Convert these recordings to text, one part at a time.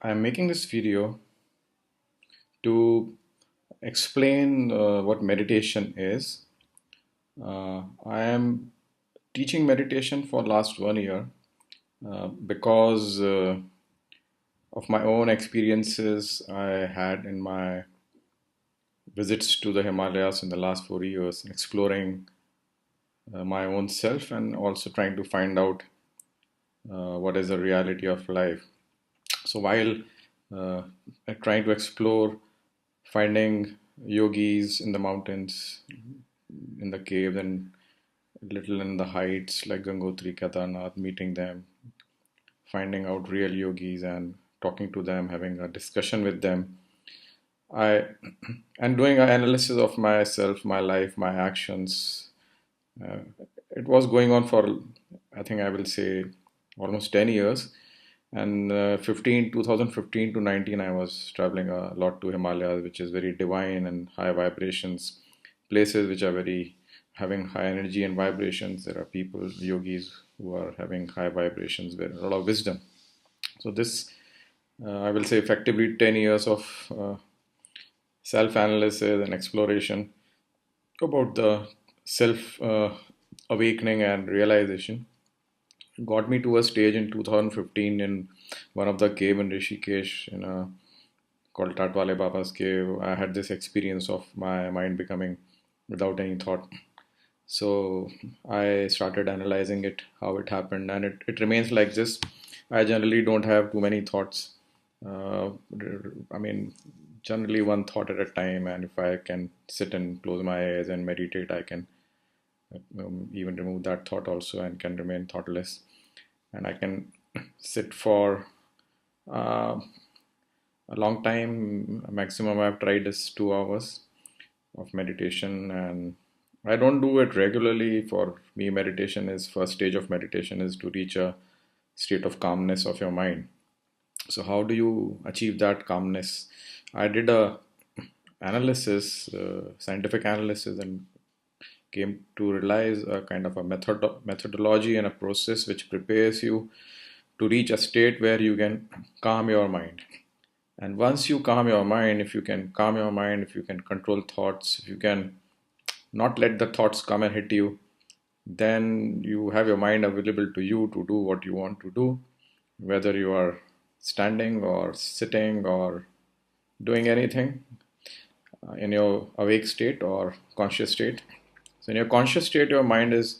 I'm making this video to explain what meditation is. I am teaching meditation for last 1 year because of my own experiences I had in my visits to the Himalayas in the last 4 years, exploring my own self and also trying to find out what is the reality of life. So while uh, trying to explore finding yogis in the mountains, in the caves, and little in the heights like Gangotri, Kedarnath, meeting them, finding out real yogis and talking to them, having a discussion with them. I and doing an analysis of myself, my life, my actions. Uh, it was going on for, I think I will say, almost 10 years. And 2015 to 19, I was traveling a lot to Himalayas, which is very divine and high vibrations, places which are very having high energy and vibrations. There are people, yogis, who are having high vibrations, with a lot of wisdom. So this, I will say, effectively 10 years of self-analysis and exploration about the self awakening and realization got me to a stage in 2015 in one of the cave in Rishikesh in a called Tatwale Baba's cave. I had this experience of my mind becoming without any thought. So I started analyzing it, how it happened, and it remains like this. I generally don't have too many thoughts. Uh, I mean, generally one thought at a time, and if I can sit and close my eyes and meditate, I can even remove that thought also and can remain thoughtless. And I can sit for uh, a long time. Maximum I've tried is 2 hours of meditation, and I don't do it regularly. For me, meditation is first stage of meditation is to reach a state of calmness of your mind. So how do you achieve that calmness? I did a analysis, scientific analysis, and came to realize a kind of a methodology and a process which prepares you to reach a state where you can calm your mind. And once you calm your mind, if you can calm your mind, if you can control thoughts, if you can not let the thoughts come and hit you, then you have your mind available to you to do what you want to do, whether you are standing or sitting or doing anything in your awake state or conscious state. So, in your conscious state, your mind is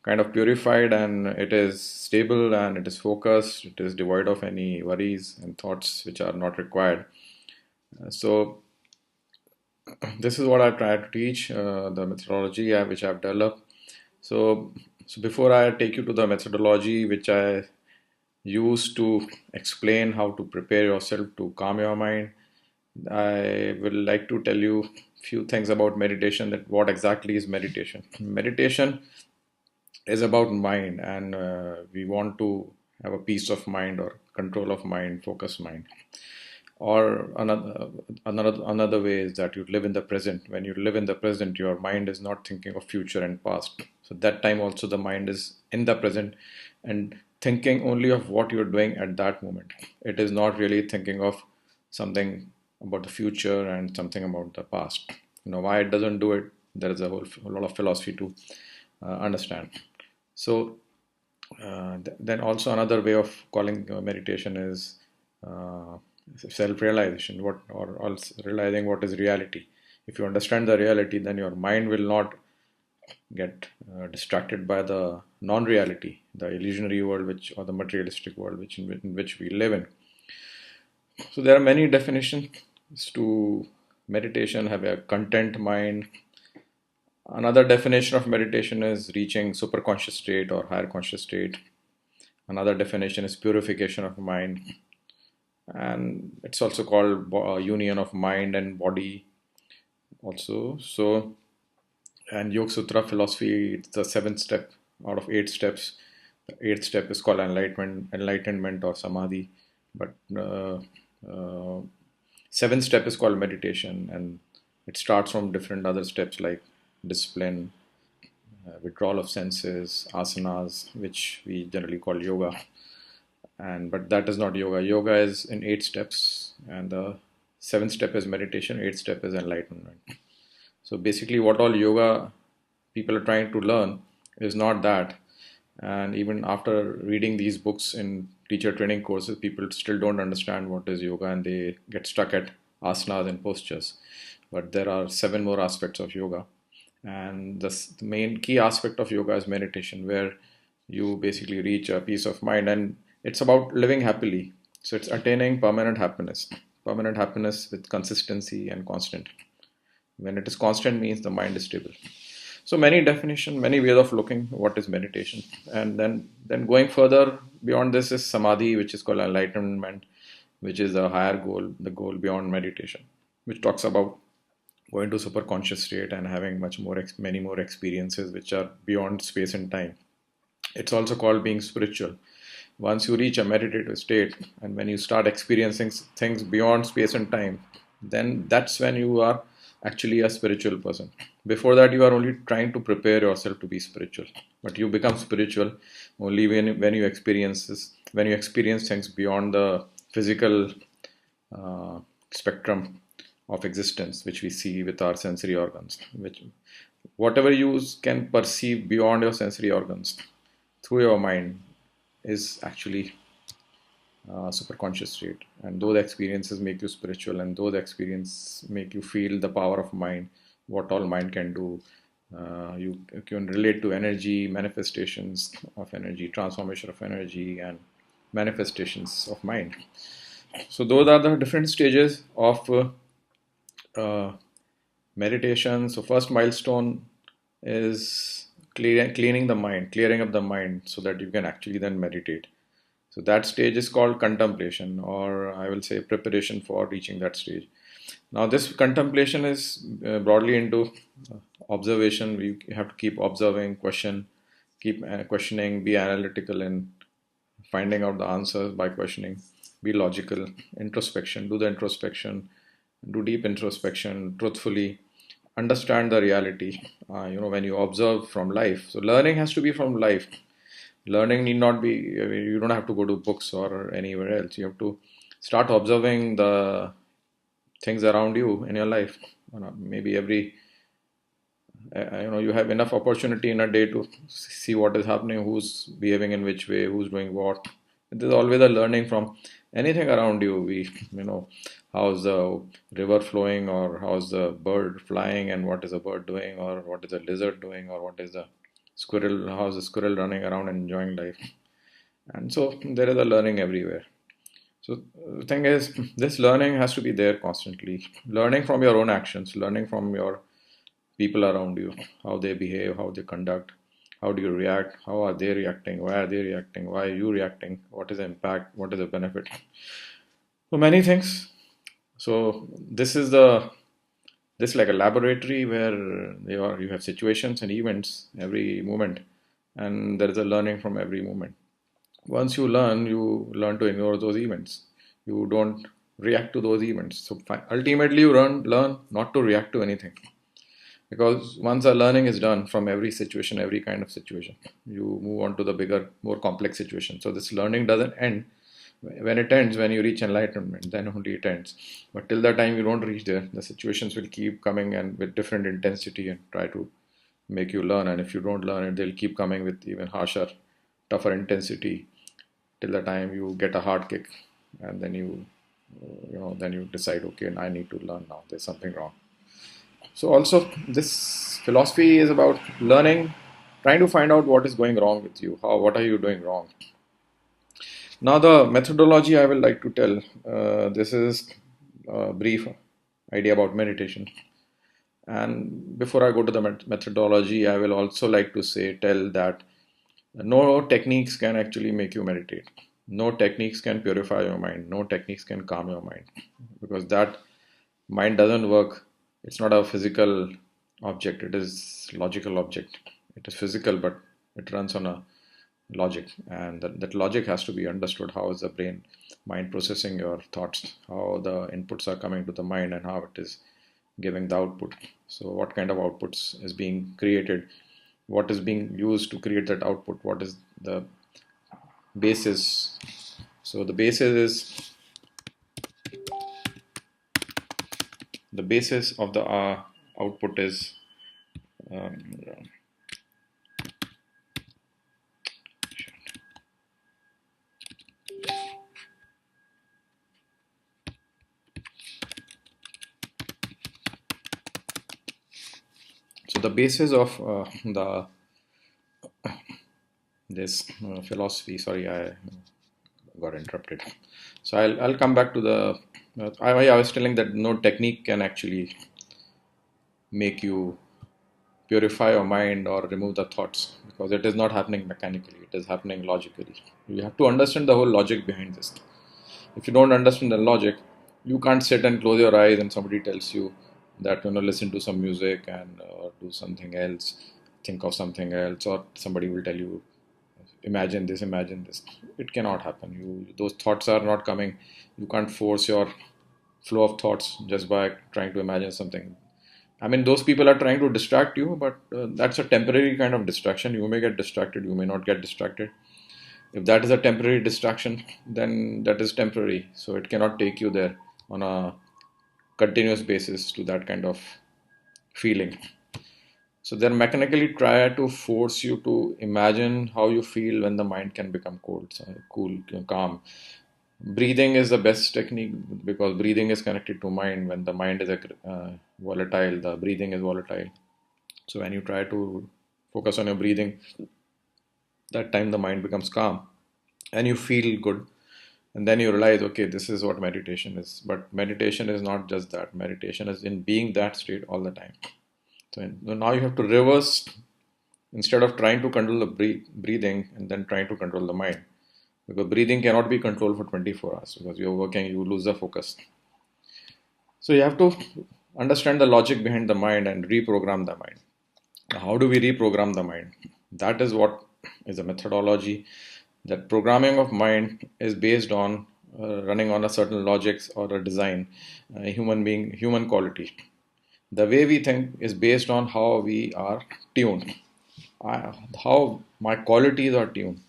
kind of purified and it is stable and it is focused, it is devoid of any worries and thoughts which are not required. So, this is what I try to teach, the methodology which I've developed. So, so before I take you to the methodology which I use to explain how to prepare yourself to calm your mind, I will like to tell you few things about meditation. That what exactly is meditation? Meditation is about mind, and we want to have a peace of mind or control of mind, focus mind. Or another way is that you live in the present. When you live in the present, your mind is not thinking of future and past. So that time also the mind is in the present and thinking only of what you're doing at that moment. It is not really thinking of something about the future and something about the past. You know why it doesn't do it? There is a lot of philosophy to understand. So then also another way of calling meditation is uh, self-realization, what or also realizing what is reality. If you understand the reality, then your mind will not get distracted by the non-reality, the illusionary world, which or the materialistic world, in which we live in. So there are many definitions to meditation. Have a content mind. Another definition of meditation is reaching superconscious state or higher conscious state. Another definition is purification of mind, and it's also called union of mind and body also. So, and Yoga Sutra philosophy, it's the seventh step out of 8 steps. The eighth step is called enlightenment or samadhi, but uh, seventh step is called meditation, and it starts from different other steps like discipline, withdrawal of senses, asanas, which we generally call yoga, and but that is not yoga. Yoga is in 8 steps, and the seventh step is meditation, eighth step is enlightenment. So basically, what all yoga people are trying to learn is not that. And even after reading these books in teacher training courses, people still don't understand what is yoga and they get stuck at asanas and postures. But there are seven more aspects of yoga. And the main key aspect of yoga is meditation, where you basically reach a peace of mind, and it's about living happily. So it's attaining permanent happiness with consistency and constant. When it is constant means the mind is stable. So many definition, many ways of looking what is meditation. And then going further beyond this is samadhi, which is called enlightenment, which is a higher goal, the goal beyond meditation, which talks about going to super conscious state and having much more many more experiences which are beyond space and time. It's also called being spiritual. Once you reach a meditative state and when you start experiencing things beyond space and time, then that's when you are actually a spiritual person. Before that, you are only trying to prepare yourself to be spiritual, but you become spiritual only when you experience this, when you experience things beyond the physical spectrum of existence which we see with our sensory organs, which whatever you can perceive beyond your sensory organs through your mind is actually super conscious state. And those experiences make you spiritual, and those experiences make you feel the power of mind, what all mind can do. You can relate to energy, manifestations of energy, transformation of energy, and manifestations of mind. So those are the different stages of uh, meditation. So first milestone is cleaning the mind, clearing up the mind so that you can actually then meditate. So that stage is called contemplation, or I will say preparation for reaching that stage. Now, this contemplation is broadly into observation. We have to keep observing, keep questioning, be analytical in finding out the answers by questioning, be logical, introspection, do the introspection, do deep introspection, truthfully, understand the reality. When you observe from life, so learning has to be from life. Learning need not be, I mean, you don't have to go to books or anywhere else. You have to start observing the things around you in your life. Maybe every, you have enough opportunity in a day to see what is happening, who's behaving in which way, who's doing what. There's always a learning from anything around you. How's the river flowing, or how's the bird flying, and what is the bird doing, or what is the lizard doing, or what is the squirrel, how's the squirrel running around and enjoying life. And so there is a learning everywhere. So the thing is, this learning has to be there constantly. Learning from your own actions, learning from your people around you, how they behave, how they conduct, how do you react, how are they reacting, why are they reacting, why are you reacting, what is the impact, what is the benefit. So many things. So this is like a laboratory where you have situations and events every moment, and there is a learning from every moment. Once you learn to ignore those events. You don't react to those events. So ultimately, you learn not to react to anything, because once the learning is done from every situation, every kind of situation, you move on to the bigger, more complex situation. So this learning doesn't end. When it ends, when you reach enlightenment, then only it ends. But till the time you don't reach there, the situations will keep coming and with different intensity and try to make you learn. And if you don't learn it, they'll keep coming with even harsher, tougher intensity till the time you get a hard kick, and then then you decide, okay, I need to learn now. There's something wrong. So also this philosophy is about learning, trying to find out what is going wrong with you. What are you doing wrong? Now the methodology I will like to tell. This is a brief idea about meditation. And before I go to the methodology, I will also like to tell that no techniques can actually make you meditate. No techniques can purify your mind. No techniques can calm your mind, because that mind doesn't work. It's not a physical object. It is logical object. It is physical, but it runs on a logic, and that logic has to be understood. How is the mind processing your thoughts? How the inputs are coming to the mind, and how it is giving the output. So what kind of outputs is being created, what is being used to create that output, what is the basis So the basis of the output is um, so the basis of the this philosophy. Sorry, I got interrupted. So I'll come back to the. I was telling that no technique can actually make you purify your mind or remove the thoughts, because it is not happening mechanically, it is happening logically. You have to understand the whole logic behind this. If you don't understand the logic, you can't sit and close your eyes and somebody tells you that, listen to some music and do something else, think of something else, or somebody will tell you imagine this. It cannot happen. Those thoughts are not coming. You can't force your flow of thoughts just by trying to imagine something. I mean, those people are trying to distract you, but that's a temporary kind of distraction. You may get distracted, you may not get distracted. If that is a temporary distraction, then that is temporary. So it cannot take you there on a continuous basis to that kind of feeling. So they're mechanically try to force you to imagine how you feel when the mind can become cold, so cool, calm. Breathing is the best technique because breathing is connected to mind. When the mind is volatile, the breathing is volatile. So when you try to focus on your breathing, that time the mind becomes calm and you feel good. And then you realize, okay, this is what meditation is. But meditation is not just that. Meditation is in being that state all the time. So now you have to reverse. Instead of trying to control the breathing and then trying to control the mind, because breathing cannot be controlled for 24 hours because you're working, you lose the focus. So you have to understand the logic behind the mind and reprogram the mind. How do we reprogram the mind? That is what is a methodology. That programming of mind is based on running on a certain logics or a design, human quality. The way we think is based on how we are tuned, how my qualities are tuned.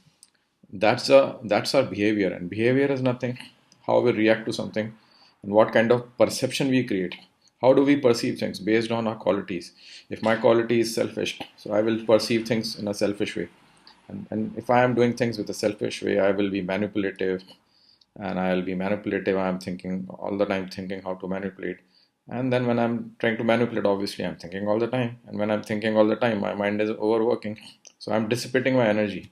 That's our behavior, and behavior is nothing how we react to something and what kind of perception we create. How do we perceive things based on our qualities? If my quality is selfish, so I will perceive things in a selfish way, and if I am doing things with a selfish way, I will be manipulative, and I'll be manipulative. I'm thinking all the time, thinking how to manipulate. And then when I'm trying to manipulate, obviously I'm thinking all the time. And when I'm thinking all the time, my mind is overworking. So I'm dissipating my energy.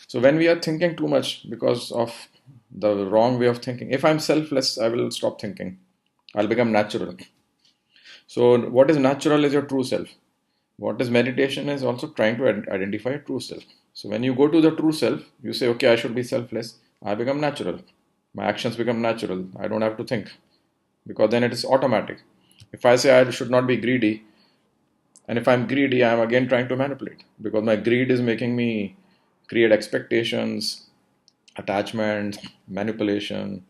So when we are thinking too much because of the wrong way of thinking, if I'm selfless, I will stop thinking. I'll become natural. So what is natural is your true self. What is meditation is also trying to identify a true self. So when you go to the true self, you say, okay, I should be selfless. I become natural. My actions become natural. I don't have to think because then it is automatic. If I say I should not be greedy, and if I'm greedy, I'm again trying to manipulate because my greed is making me create expectations, attachment, manipulation,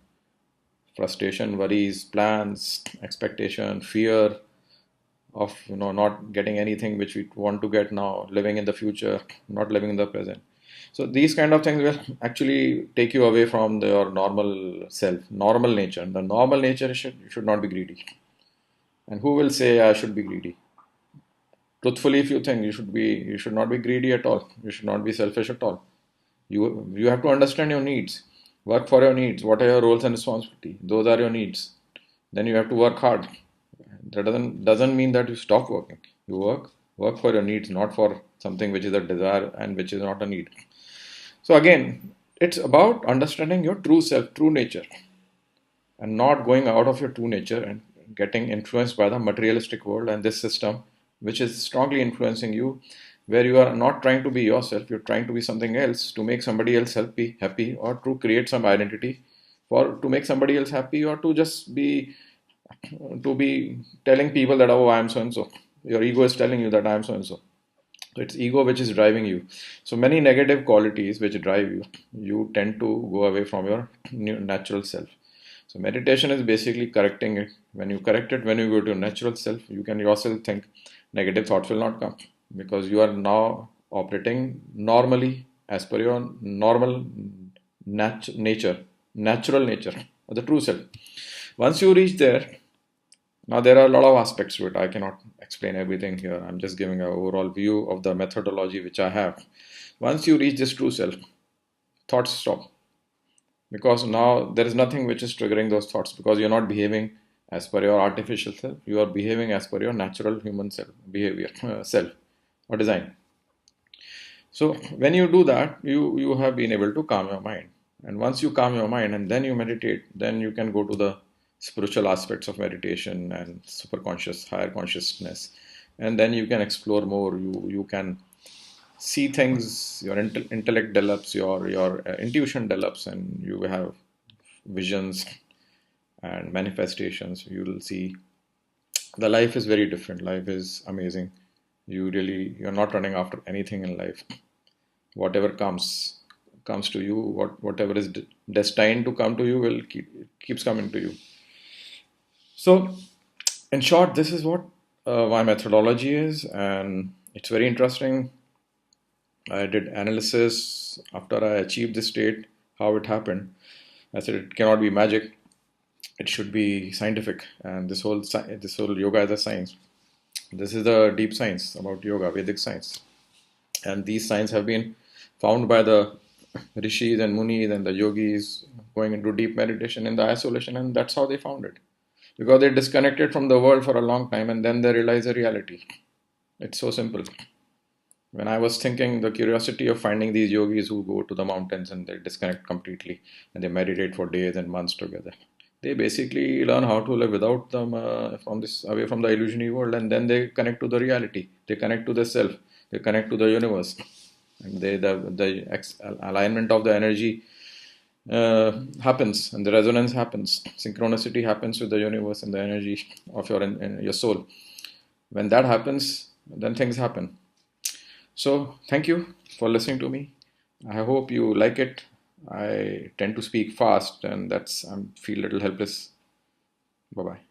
frustration, worries, plans, expectation, fear of not getting anything which we want to get now, living in the future, not living in the present. So these kind of things will actually take you away from your normal self, normal nature. The normal nature should not be greedy. And who will say I should be greedy? Truthfully, if you think you should not be greedy at all. You should not be selfish at all. You have to understand your needs. Work for your needs. What are your roles and responsibility? Those are your needs. Then you have to work hard. That doesn't mean that you stop working. You work for your needs, not for something which is a desire and which is not a need. So again, it's about understanding your true self, true nature, and not going out of your true nature and getting influenced by the materialistic world and this system, which is strongly influencing you, where you are not trying to be yourself, you're trying to be something else to make somebody else happy, or to create some identity for to make somebody else happy, or to be telling people that, oh, I am so and so. Your ego is telling you that I am so and so. So it's ego which is driving you. So many negative qualities which drive you, you tend to go away from your natural self. So meditation is basically correcting it. When you correct it, when you go to natural self, you can yourself think negative thoughts will not come because you are now operating normally as per your normal nature. natural nature, or the true self. Once you reach there, now there are a lot of aspects to it. I cannot explain everything here. I'm just giving an overall view of the methodology which I have. Once you reach this true self, thoughts stop, because now there is nothing which is triggering those thoughts, because you're not behaving as per your artificial self. You are behaving as per your natural human self behavior, self or design. So when you do that, you have been able to calm your mind. And once you calm your mind and then you meditate, then you can go to the spiritual aspects of meditation and super conscious, higher consciousness. And then you can explore more. You can see things. Your intellect develops, your intuition develops, and you have visions and manifestations. You will see the life is very different. Life is amazing. You're not running after anything in life. Whatever comes to you, whatever is destined to come to you will keeps coming to you. So in short, this is what my methodology is, and it's very interesting. I did analysis after I achieved this state, how it happened. I said it cannot be magic, it should be scientific, and this whole yoga is a science. This is the deep science about yoga, Vedic science. And these signs have been found by the rishis and munis and the yogis going into deep meditation in the isolation, and that's how they found it. Because they disconnected from the world for a long time and then they realize the reality. It's so simple. When I was thinking, the curiosity of finding these yogis who go to the mountains and they disconnect completely and they meditate for days and months together. They basically learn how to live without them, from this away from the illusionary world, and then they connect to the reality. They connect to the self. They connect to the universe, and the alignment of the energy happens, and the resonance happens. Synchronicity happens with the universe and the energy of your soul. When that happens, then things happen. So thank you for listening to me. I hope you like it. I tend to speak fast, and I feel a little helpless. Bye bye.